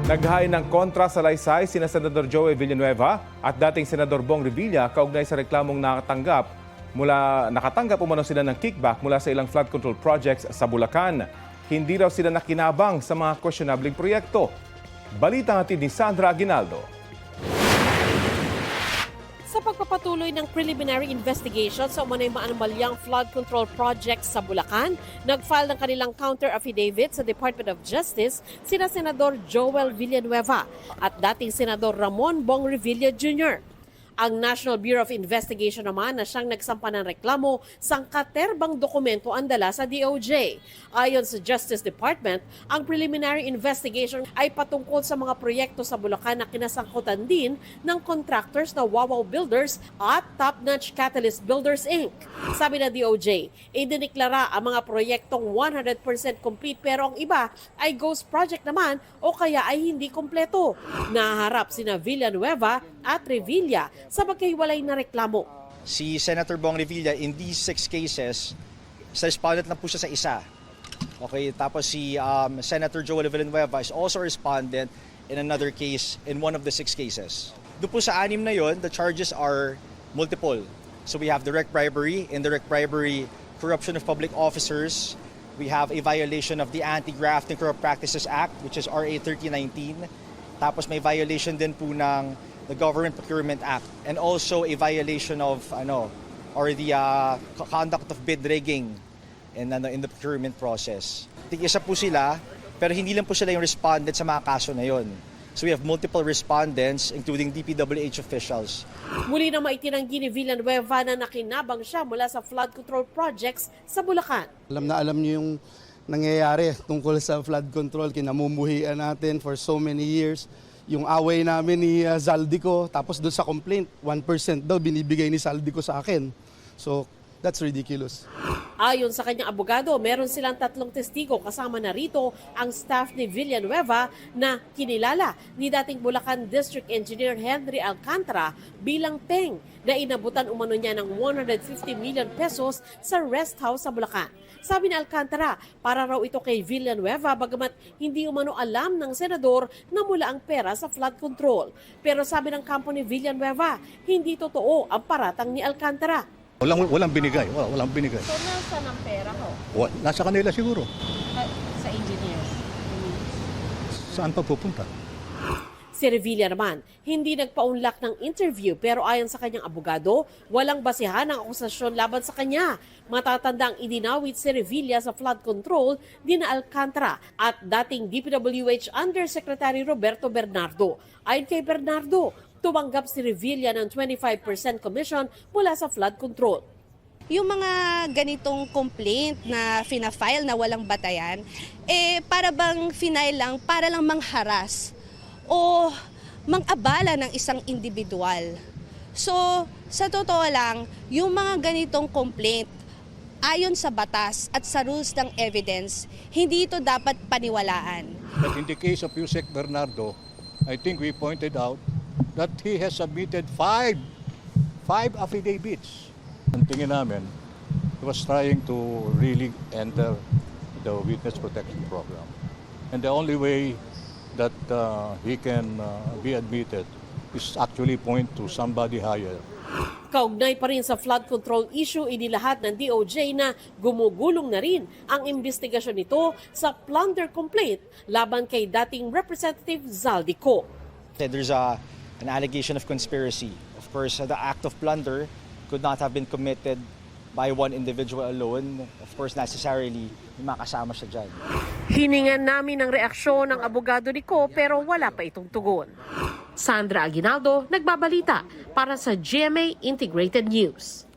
Naghain ng kontra sa laysay sina Senador Joey Villanueva at dating Senador Bong Revilla kaugnay sa reklamong nakatanggap umano sila ng kickback mula sa ilang flood control projects sa Bulacan. Hindi raw sila nakinabang sa mga questionabling proyekto. Balita natin ni Sandra Aguinaldo. Sa pagpapatuloy ng preliminary investigation sa umanay maanomalyang flood control projects sa Bulacan, nag-file ng kanilang counter-affidavit sa Department of Justice sina Senador Joel Villanueva at dating Senador Ramon Bong Revilla Jr. Ang National Bureau of Investigation naman na siyang nagsampa ng reklamo sangkaterbang dokumento ang dala sa DOJ. Ayon sa Justice Department, ang preliminary investigation ay patungkol sa mga proyekto sa Bulacan na kinasangkutan din ng contractors na Wawaw Builders at Top Notch Catalyst Builders Inc. Sabi na DOJ, idiniklara ang mga proyektong 100% complete pero ang iba ay ghost project naman o kaya ay hindi kompleto. Naharap sina Villanueva at Revilla sa magkahiwalay na reklamo. Si Senator Bong Revilla in these 6 cases, sa respondent lang po siya sa isa. Okay, tapos si Senator Joel Villanueva is also respondent in another case in one of the 6 cases. Doon po sa 6 na yon, the charges are multiple. So we have direct bribery, indirect bribery, corruption of public officers. We have a violation of the Anti-Graft and Corrupt Practices Act, which is RA 3019. Tapos may violation din po ng the Government Procurement Act, and also a violation of the conduct of bid rigging in the procurement process. Tig-isa po sila, pero hindi lang po sila yung respondent sa mga kaso na yon. So we have multiple respondents, including DPWH officials. Muli na maitinanggi ni Villanueva na nakinabang siya mula sa flood control projects sa Bulacan. Alam na alam niyo yung nangyayari tungkol sa flood control, kinamumuhian natin for so many years. Yung away namin ni Zaldico, tapos doon sa complaint, 1% daw binibigay ni Zaldico sa akin. So, that's ridiculous. Ayon sa kanyang abogado, meron silang 3 testigo kasama na rito ang staff ni Villanueva na kinilala ni dating Bulacan District Engineer Henry Alcantara bilang peng na inabutan umano niya ng 150 million pesos sa rest house sa Bulacan. Sabi ni Alcantara, para raw ito kay Villanueva bagamat hindi umano alam ng senador na mula ang pera sa flood control. Pero sabi ng kampo ni Villanueva, hindi totoo ang paratang ni Alcantara. Walang binigay. Walang binigay. So, nasa ng pera ko? Nasa kanila siguro. Sa engineers? Saan pa pupunta? Si Revilla naman, hindi nagpaunlak ng interview pero ayon sa kanyang abogado, walang basihan ang akusasyon laban sa kanya. Matatandang idinawit si Revilla sa flood control din na Alcantara at dating DPWH Undersecretary Roberto Bernardo. Ayon kay Bernardo, tumanggap si Revilla ng 25% commission mula sa flood control. Yung mga ganitong complaint na fina-file na walang batayan, para bang final lang, para lang mangharas o mang-abala ng isang individual. So, sa totoo lang, yung mga ganitong complaint, ayon sa batas at sa rules ng evidence, hindi ito dapat paniwalaan. But in the case of Yusek Bernardo, I think we pointed out that he has submitted five affidavits. Ang tingin namin, he was trying to really enter the witness protection program. And the only way that he can be admitted is actually point to somebody higher. Kaugnay pa rin sa flood control issue, inilahat ng DOJ na gumugulong na rin ang investigasyon nito sa plunder complaint laban kay dating Representative Zaldico. There's an allegation of conspiracy. Of course, the act of plunder could not have been committed by one individual alone. Of course, necessarily, may makasama siya dyan. Hiningan namin ang reaksyon ng abogado ni Ko pero wala pa itong tugon. Sandra Aguinaldo, nagbabalita para sa GMA Integrated News.